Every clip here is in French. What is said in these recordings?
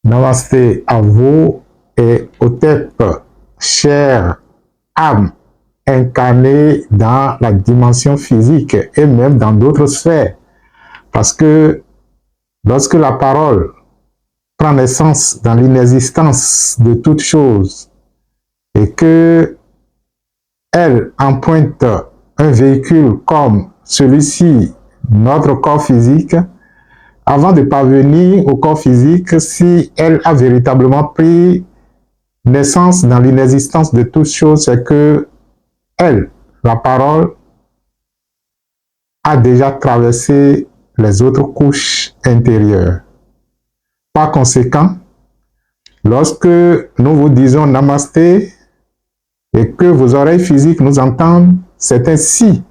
Namasté à vous et au TEP, chère âme incarnée dans la dimension physique et même dans d'autres sphères. Parce que lorsque la parole prend naissance dans l'inexistence de toute chose et que elle emprunte un véhicule comme celui-ci, notre corps physique, avant de parvenir au corps physique, si elle a véritablement pris naissance dans l'inexistence de toute chose, c'est que elle, la parole, a déjà traversé les autres couches intérieures. Par conséquent, lorsque nous vous disons namasté et que vos oreilles physiques nous entendent, c'est ainsi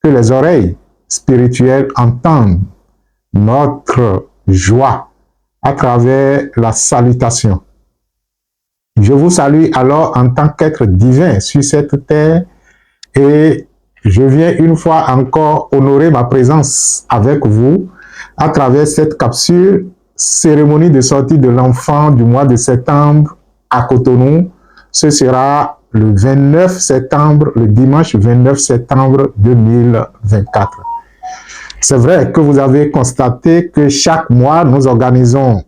que les oreilles spirituelles entendent notre joie à travers la salutation. Je vous salue alors en tant qu'être divin sur cette terre et je viens une fois encore honorer ma présence avec vous à travers cette capsule cérémonie de sortie de l'enfant du mois de septembre à Cotonou. Ce sera le 29 septembre, le dimanche 29 septembre 2024. C'est vrai que vous avez constaté que chaque mois, nous organisons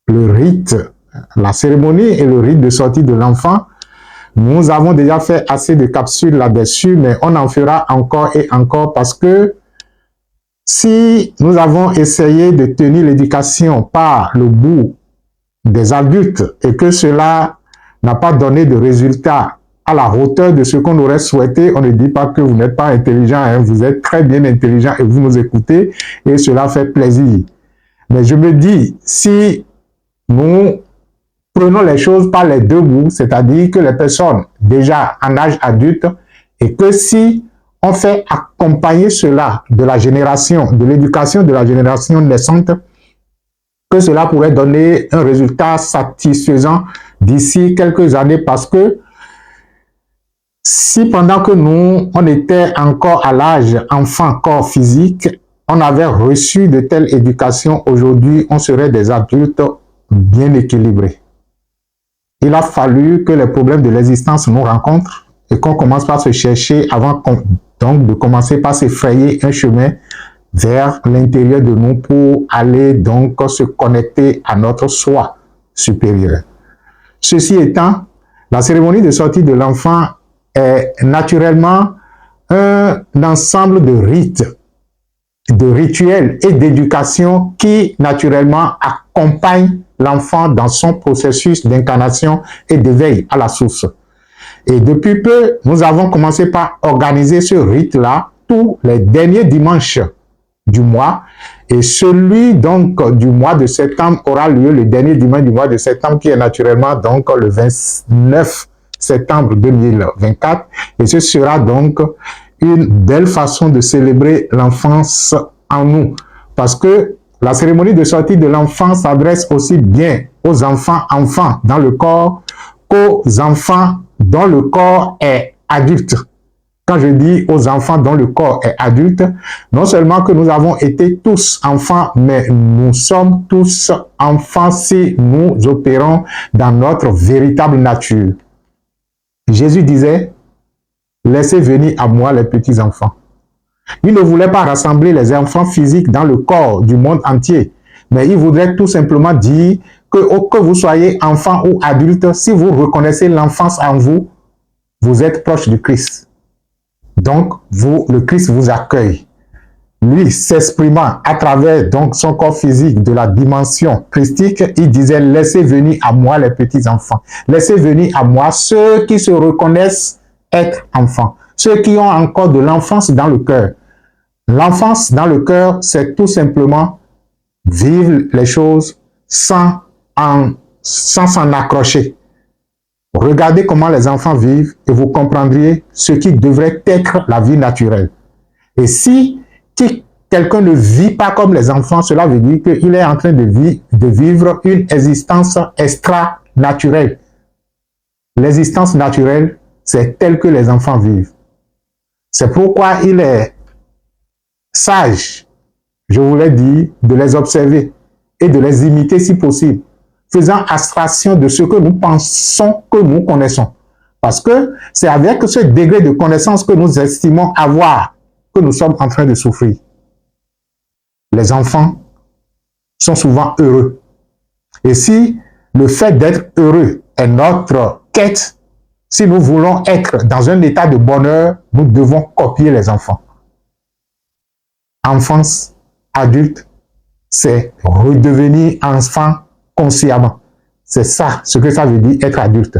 le rite, la cérémonie et le rite de sortie de l'enfant. Nous avons déjà fait assez de capsules là-dessus, mais on en fera encore et encore parce que si nous avons essayé de tenir l'éducation par le bout des adultes et que cela n'a pas donné de résultat à la hauteur de ce qu'on aurait souhaité, on ne dit pas que vous n'êtes pas intelligent, hein, vous êtes très bien intelligent et vous nous écoutez et cela fait plaisir. Mais je me dis, si nous prenons les choses par les deux bouts, c'est-à-dire que les personnes déjà en âge adulte, et que si on fait accompagner cela de la génération, de l'éducation de la génération naissante, que cela pourrait donner un résultat satisfaisant d'ici quelques années parce que si pendant que nous, on était encore à l'âge enfant corps physique, on avait reçu de telles éducations, aujourd'hui, on serait des adultes bien équilibrés. Il a fallu que les problèmes de l'existence nous rencontrent et qu'on commence par se chercher avant donc de commencer par s'effrayer un chemin vers l'intérieur de nous pour aller donc se connecter à notre soi supérieur. Ceci étant, la cérémonie de sortie de l'enfant est naturellement un ensemble de rites, de rituels et d'éducation qui naturellement accompagnent l'enfant dans son processus d'incarnation et d'éveil à la source. Et depuis peu, nous avons commencé par organiser ce rite-là tous les derniers dimanches du mois. Et celui donc du mois de septembre aura lieu le dernier dimanche du mois de septembre qui est naturellement donc le 29 septembre 2024. Et ce sera donc une belle façon de célébrer l'enfance en nous. Parce que la cérémonie de sortie de l'enfant s'adresse aussi bien aux enfants dans le corps qu'aux enfants dont le corps est adulte. Quand je dis aux enfants dont le corps est adulte, non seulement que nous avons été tous enfants, mais nous sommes tous enfants si nous opérons dans notre véritable nature. Jésus disait, laissez venir à moi les petits enfants. Il ne voulait pas rassembler les enfants physiques dans le corps du monde entier, mais il voudrait tout simplement dire que vous soyez enfant ou adulte, si vous reconnaissez l'enfance en vous, vous êtes proche du Christ. Donc, le Christ vous accueille. Lui, s'exprimant à travers donc son corps physique de la dimension christique, il disait, laissez venir à moi les petits enfants. Laissez venir à moi ceux qui se reconnaissent être enfants. Ceux qui ont encore de l'enfance dans le cœur. L'enfance dans le cœur, c'est tout simplement vivre les choses sans s'en accrocher. Regardez comment les enfants vivent et vous comprendriez ce qui devrait être la vie naturelle. Et si quelqu'un ne vit pas comme les enfants, cela veut dire qu'il est en train de vivre une existence extra-naturelle. L'existence naturelle, c'est telle que les enfants vivent. C'est pourquoi il est sage, je vous l'ai dit, de les observer et de les imiter si possible, faisant abstraction de ce que nous pensons que nous connaissons. Parce que c'est avec ce degré de connaissance que nous estimons avoir que nous sommes en train de souffrir. Les enfants sont souvent heureux. Et si le fait d'être heureux est notre quête, si nous voulons être dans un état de bonheur, nous devons copier les enfants. Enfance, adulte, c'est redevenir enfant consciemment. C'est ça, ce que ça veut dire être adulte.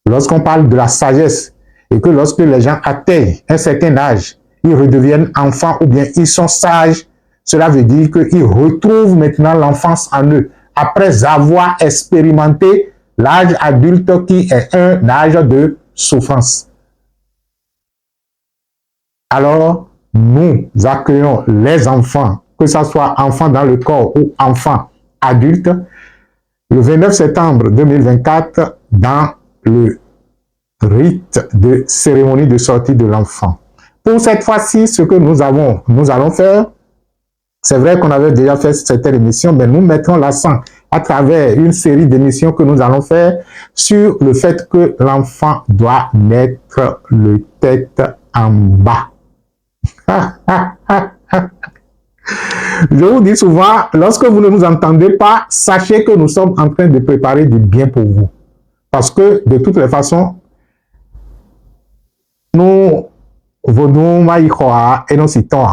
Lorsqu'on parle de la sagesse et que lorsque les gens atteignent un certain âge, ils redeviennent enfants ou bien ils sont sages, cela veut dire qu'ils retrouvent maintenant l'enfance en eux après avoir expérimenté l'âge adulte qui est un âge de souffrance. Alors, nous accueillons les enfants, que ce soit enfants dans le corps ou enfants adultes, le 29 septembre 2024 dans le rite de cérémonie de sortie de l'enfant. Pour cette fois-ci, ce que nous allons faire, c'est vrai qu'on avait déjà fait certaines émissions, mais nous mettons l'accent à travers une série d'émissions que nous allons faire sur le fait que l'enfant doit naître le tête en bas. Je vous dis souvent, lorsque vous ne nous entendez pas, sachez que nous sommes en train de préparer du bien pour vous. Parce que, de toutes les façons, nous venons maïkoa et nous citons.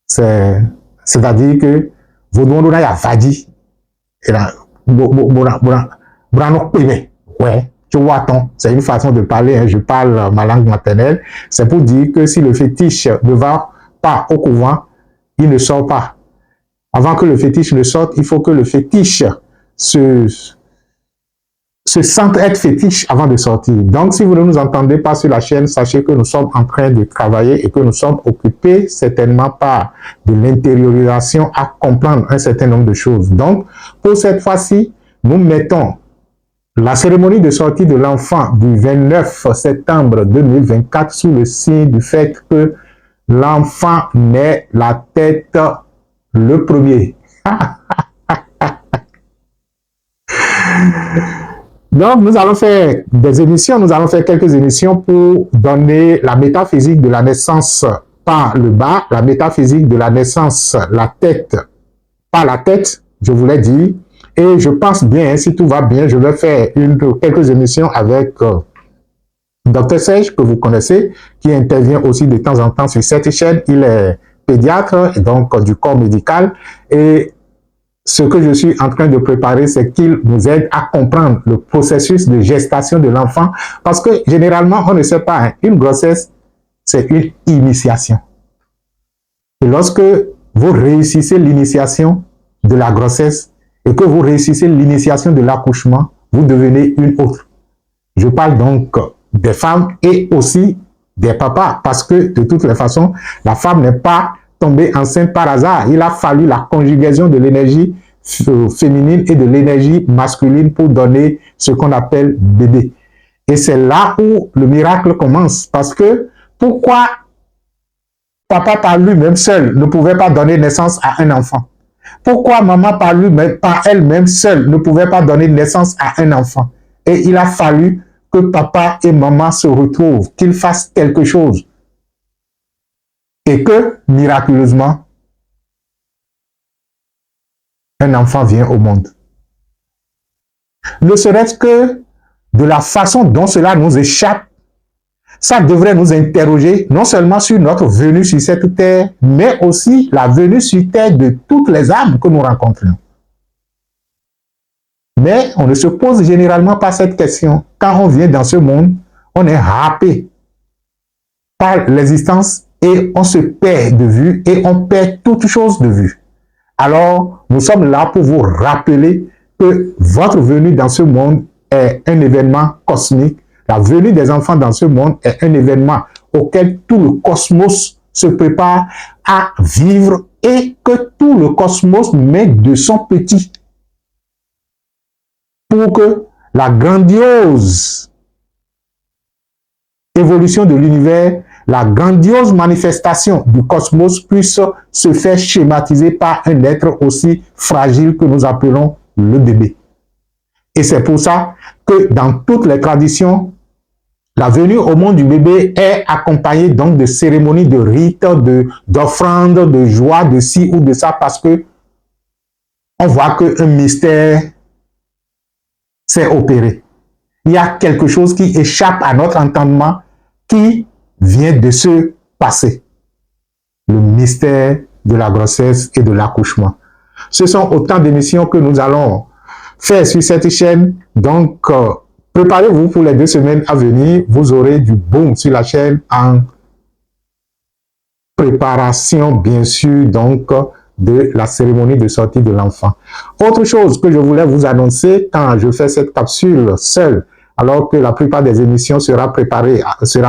C'est-à-dire que vous nous a vadi. Et là, ouais, tu vois, c'est une façon de parler, hein, je parle ma langue maternelle. C'est pour dire que si le fétiche ne va pas au couvent, il ne sort pas. Avant que le fétiche ne sorte, il faut que le fétiche se sente être fétiche avant de sortir. Donc, si vous ne nous entendez pas sur la chaîne, sachez que nous sommes en train de travailler et que nous sommes occupés certainement par de l'intériorisation à comprendre un certain nombre de choses. Donc, pour cette fois-ci, nous mettons la cérémonie de sortie de l'enfant du 29 septembre 2024 sous le signe du fait que l'enfant naît la tête le premier. Donc, nous allons faire des émissions, nous allons faire quelques émissions pour donner la métaphysique de la naissance par le bas, la métaphysique de la naissance, la tête, par la tête, je vous l'ai dit. Et je pense bien, si tout va bien, je vais faire quelques émissions avec Dr Serge, que vous connaissez, qui intervient aussi de temps en temps sur cette chaîne. Il est pédiatre, et donc du corps médical. Et ce que je suis en train de préparer, c'est qu'il nous aide à comprendre le processus de gestation de l'enfant. Parce que généralement, on ne sait pas, hein, une grossesse, c'est une initiation. Et lorsque vous réussissez l'initiation de la grossesse et que vous réussissez l'initiation de l'accouchement, vous devenez une autre. Je parle donc des femmes et aussi des papas, parce que de toutes les façons, la femme n'est pas tombée enceinte par hasard. Il a fallu la conjugaison de l'énergie féminine et de l'énergie masculine pour donner ce qu'on appelle bébé. Et c'est là où le miracle commence, parce que pourquoi papa par lui-même seul ne pouvait pas donner naissance à un enfant? Pourquoi maman par elle-même seule ne pouvait pas donner naissance à un enfant? Et il a fallu que papa et maman se retrouvent, qu'ils fassent quelque chose. Et que, miraculeusement, un enfant vient au monde. Ne serait-ce que de la façon dont cela nous échappe, ça devrait nous interroger non seulement sur notre venue sur cette terre, mais aussi la venue sur terre de toutes les âmes que nous rencontrons. Mais on ne se pose généralement pas cette question. Quand on vient dans ce monde, on est happé par l'existence et on se perd de vue et on perd toute chose de vue. Alors, nous sommes là pour vous rappeler que votre venue dans ce monde est un événement cosmique. La venue des enfants dans ce monde est un événement auquel tout le cosmos se prépare à vivre et que tout le cosmos met de son petit pour que la grandiose évolution de l'univers la grandiose manifestation du cosmos puisse se faire schématiser par un être aussi fragile que nous appelons le bébé. Et c'est pour ça que dans toutes les traditions, la venue au monde du bébé est accompagnée donc de cérémonies, de rites, d'offrandes, de joie, de ci ou de ça, parce que on voit qu'un mystère s'est opéré. Il y a quelque chose qui échappe à notre entendement, qui vient de se passer. Le mystère de la grossesse et de l'accouchement. Ce sont autant d'émissions que nous allons faire sur cette chaîne. Donc, préparez-vous pour les 2 semaines à venir. Vous aurez du boom sur la chaîne en préparation, bien sûr, donc, de la cérémonie de sortie de l'enfant. Autre chose que je voulais vous annoncer quand je fais cette capsule seule, alors que la plupart des émissions sera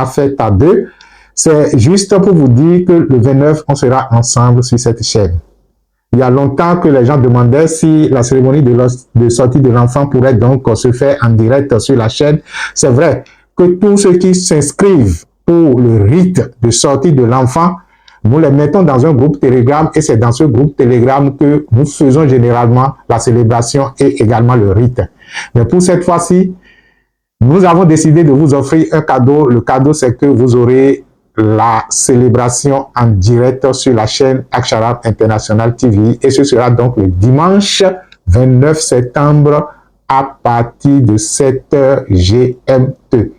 faite à 2, c'est juste pour vous dire que le 29, on sera ensemble sur cette chaîne. Il y a longtemps que les gens demandaient si la cérémonie de sortie de l'enfant pourrait donc se faire en direct sur la chaîne. C'est vrai que tous ceux qui s'inscrivent pour le rite de sortie de l'enfant, nous les mettons dans un groupe Telegram et c'est dans ce groupe Telegram que nous faisons généralement la célébration et également le rite. Mais pour cette fois-ci, nous avons décidé de vous offrir un cadeau. Le cadeau, c'est que vous aurez la célébration en direct sur la chaîne Aksharam International TV et ce sera donc le dimanche 29 septembre à partir de 7h GMT.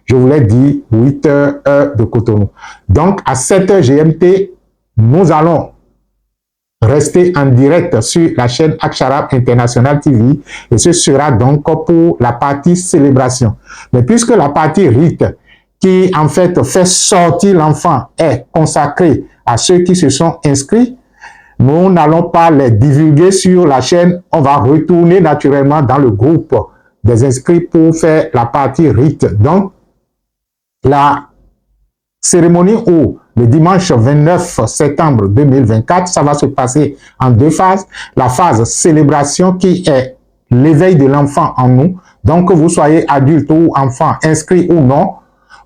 Je vous l'ai dit, 8h heure de Cotonou. Donc à 7h GMT, nous allons rester en direct sur la chaîne Aksharam International TV et ce sera donc pour la partie célébration. Mais puisque la partie rite qui en fait fait sortir l'enfant est consacrée à ceux qui se sont inscrits, nous n'allons pas les divulguer sur la chaîne, on va retourner naturellement dans le groupe des inscrits pour faire la partie rite. Donc, la cérémonie où le dimanche 29 septembre 2024, ça va se passer en 2 phases. La phase célébration qui est l'éveil de l'enfant en nous. Donc, que vous soyez adulte ou enfant, inscrit ou non,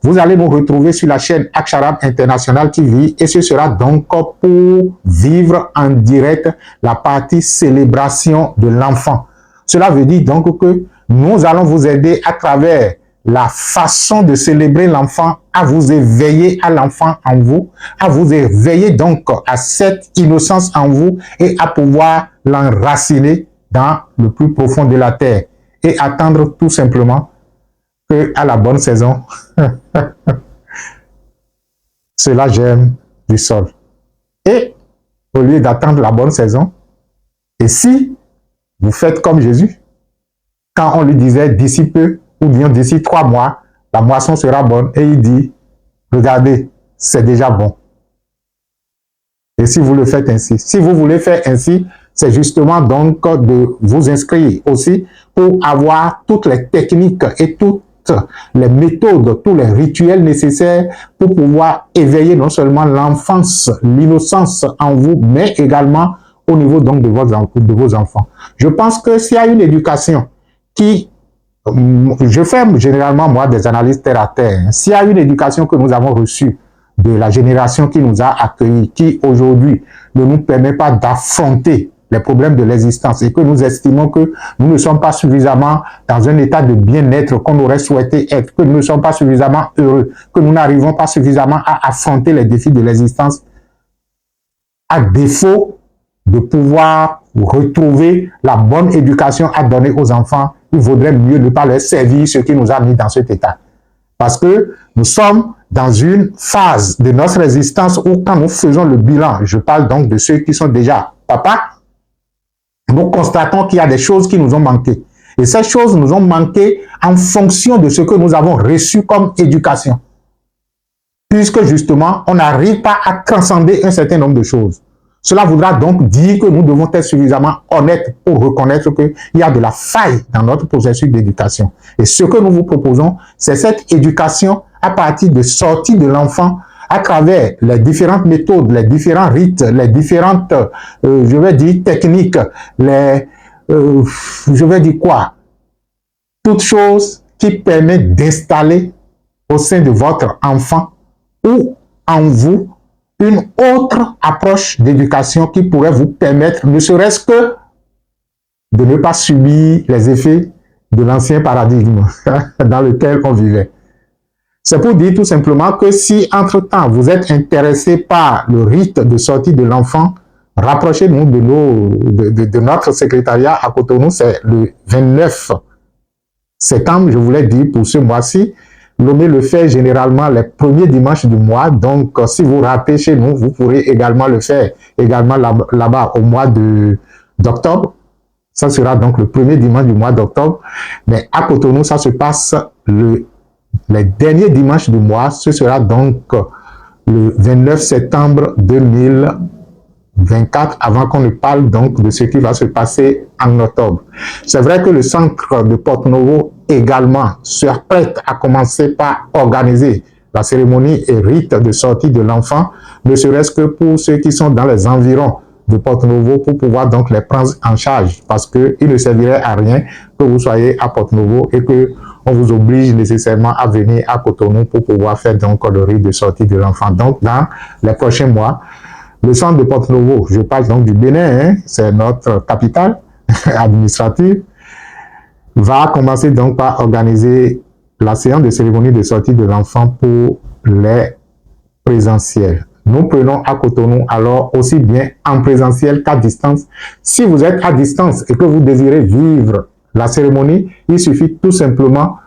vous allez nous retrouver sur la chaîne Aksharam International TV et ce sera donc pour vivre en direct la partie célébration de l'enfant. Cela veut dire donc que nous allons vous aider à travers la façon de célébrer l'enfant, à vous éveiller à l'enfant en vous, à vous éveiller donc à cette innocence en vous et à pouvoir l'enraciner dans le plus profond de la terre et attendre tout simplement que à la bonne saison, cela germe du sol. Et au lieu d'attendre la bonne saison, et si vous faites comme Jésus, quand on lui disait d'ici peu, ou bien d'ici 3 mois, la moisson sera bonne, et il dit, regardez, c'est déjà bon. Et si vous le faites ainsi, si vous voulez faire ainsi, c'est justement donc de vous inscrire aussi pour avoir toutes les techniques et toutes les méthodes, tous les rituels nécessaires pour pouvoir éveiller non seulement l'enfance, l'innocence en vous, mais également au niveau donc de vos enfants. Je pense que s'il y a une éducation qui, je fais généralement moi des analyses terre à terre, s'il y a une éducation que nous avons reçue de la génération qui nous a accueillis, qui aujourd'hui ne nous permet pas d'affronter les problèmes de l'existence et que nous estimons que nous ne sommes pas suffisamment dans un état de bien-être qu'on aurait souhaité être, que nous ne sommes pas suffisamment heureux, que nous n'arrivons pas suffisamment à affronter les défis de l'existence, à défaut de pouvoir retrouver la bonne éducation à donner aux enfants, il vaudrait mieux ne pas leur servir ce qui nous a mis dans cet état. Parce que nous sommes dans une phase de notre existence où quand nous faisons le bilan, je parle donc de ceux qui sont déjà papas, nous constatons qu'il y a des choses qui nous ont manqué. Et ces choses nous ont manqué en fonction de ce que nous avons reçu comme éducation. Puisque justement, on n'arrive pas à transcender un certain nombre de choses. Cela voudra donc dire que nous devons être suffisamment honnêtes pour reconnaître qu'il y a de la faille dans notre processus d'éducation. Et ce que nous vous proposons, c'est cette éducation à partir de sortie de l'enfant à travers les différentes méthodes, les différents rites, les différentes, je vais dire, techniques, je vais dire quoi? Toutes choses qui permettent d'installer au sein de votre enfant ou en vous une autre approche d'éducation qui pourrait vous permettre, ne serait-ce que de ne pas subir les effets de l'ancien paradigme dans lequel on vivait. C'est pour dire tout simplement que si, entre-temps, vous êtes intéressé par le rite de sortie de l'enfant, rapprochez-nous de notre secrétariat à Cotonou, c'est le 29 septembre, je voulais dire, pour ce mois-ci. Lomé le fait généralement les premiers dimanches du mois, donc si vous ratez chez nous, vous pourrez également le faire également là-bas au mois d'octobre. Ça sera donc le premier dimanche du mois d'octobre. Mais à Cotonou, ça se passe les derniers dimanches du mois. Ce sera donc le 29 septembre 2024, avant qu'on ne parle donc de ce qui va se passer en octobre. C'est vrai que le centre de Porto-Novo également s'apprête à commencer par organiser la cérémonie et rite de sortie de l'enfant, ne serait-ce que pour ceux qui sont dans les environs de Porto-Novo pour pouvoir donc les prendre en charge, parce qu'il ne servirait à rien que vous soyez à Porto-Novo et que on vous oblige nécessairement à venir à Cotonou pour pouvoir faire donc le rite de sortie de l'enfant. Donc dans les prochains mois, le centre de Porto-Novo, je parle donc du Bénin, hein, c'est notre capitale administrative, va commencer donc par organiser la séance de cérémonie de sortie de l'enfant pour les présentiels. Nous prenons à Cotonou alors aussi bien en présentiel qu'à distance. Si vous êtes à distance et que vous désirez vivre la cérémonie, il suffit tout simplement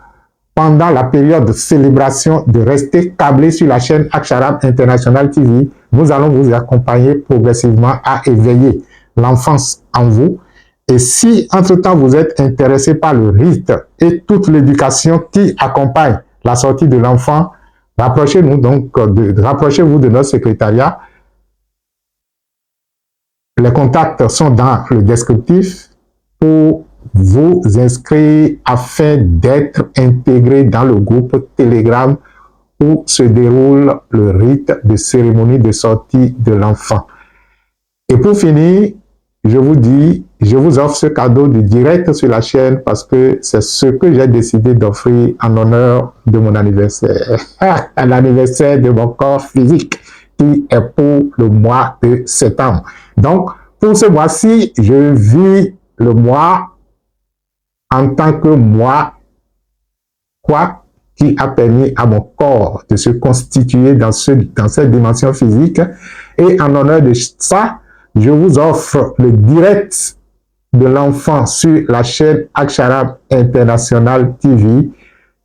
pendant la période de célébration de rester câblé sur la chaîne Aksharam International TV. Nous allons vous accompagner progressivement à éveiller l'enfance en vous. Et si entre-temps vous êtes intéressé par le rite et toute l'éducation qui accompagne la sortie de l'enfant, rapprochez-nous donc, rapprochez-vous de notre secrétariat. Les contacts sont dans le descriptif pour vous inscrire afin d'être intégré dans le groupe Telegram où se déroule le rite de cérémonie de sortie de l'enfant. Et pour finir, je vous dis, je vous offre ce cadeau du direct sur la chaîne parce que c'est ce que j'ai décidé d'offrir en honneur de mon anniversaire, l'anniversaire de mon corps physique qui est pour le mois de septembre. Donc, pour ce mois-ci, je vis le mois en tant que moi, quoi qui a permis à mon corps de se constituer dans cette dimension physique. Et en honneur de ça, je vous offre le direct de l'enfant sur la chaîne Aksharam International TV.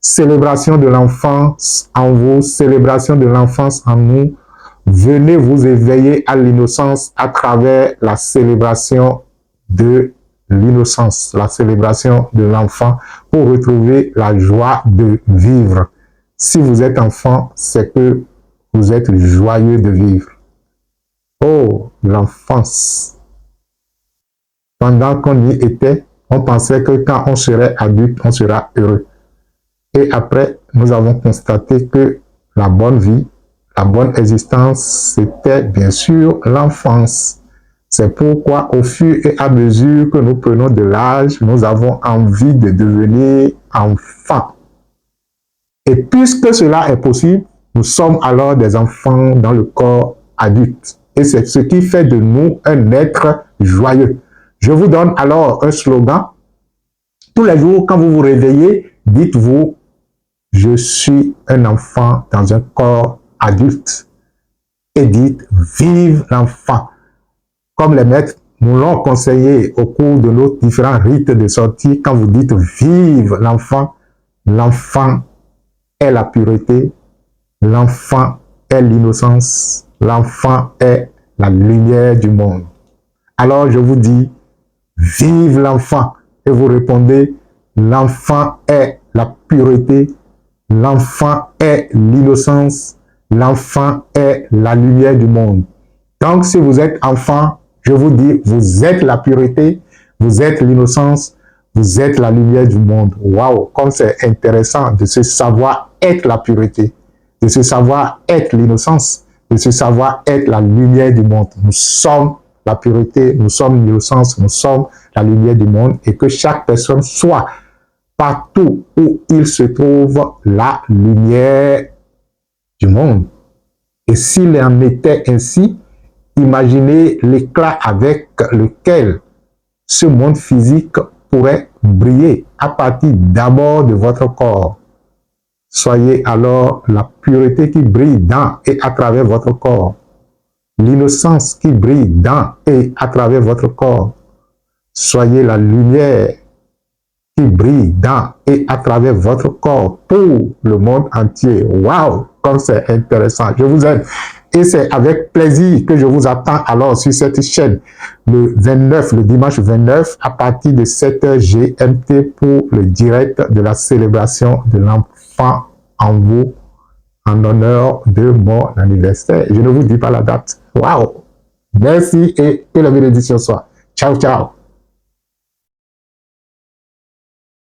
Célébration de l'enfance en vous, célébration de l'enfance en nous. Venez vous éveiller à l'innocence à travers la célébration de l'innocence, la célébration de l'enfant pour retrouver la joie de vivre. Si vous êtes enfant, c'est que vous êtes joyeux de vivre. Oh, l'enfance. Pendant qu'on y était, on pensait que quand on serait adulte, on sera heureux. Et après, nous avons constaté que la bonne vie, la bonne existence, c'était bien sûr l'enfance. C'est pourquoi, au fur et à mesure que nous prenons de l'âge, nous avons envie de devenir enfants. Et puisque cela est possible, nous sommes alors des enfants dans le corps adulte. Et c'est ce qui fait de nous un être joyeux. Je vous donne alors un slogan. Tous les jours, quand vous vous réveillez, dites-vous, je suis un enfant dans un corps adulte. Et dites, vive l'enfant. Comme les maîtres nous l'ont conseillé au cours de nos différents rites de sortie, quand vous dites vive l'enfant, l'enfant est la pureté, l'enfant est l'innocence, l'enfant est la lumière du monde. Alors je vous dis, vive l'enfant, et vous répondez, l'enfant est la pureté, l'enfant est l'innocence, l'enfant est la lumière du monde. Donc si vous êtes enfant, je vous dis, vous êtes la pureté, vous êtes l'innocence, vous êtes la lumière du monde. Waouh, comme c'est intéressant de se savoir être la pureté, de se savoir être l'innocence, de se savoir être la lumière du monde. Nous sommes la pureté, nous sommes l'innocence, nous sommes la lumière du monde et que chaque personne soit partout où il se trouve la lumière du monde. Et s'il en était ainsi, imaginez l'éclat avec lequel ce monde physique pourrait briller à partir d'abord de votre corps. Soyez alors la pureté qui brille dans et à travers votre corps, l'innocence qui brille dans et à travers votre corps. Soyez la lumière qui brille dans et à travers votre corps pour le monde entier. Waouh, comme c'est intéressant. Je vous aime. Et c'est avec plaisir que je vous attends alors sur cette chaîne le 29, le dimanche 29, à partir de 7h GMT pour le direct de la célébration de l'enfant en vous, en honneur de mon anniversaire. Je ne vous dis pas la date. Waouh! Merci et que la bénédiction soit. Ciao, ciao!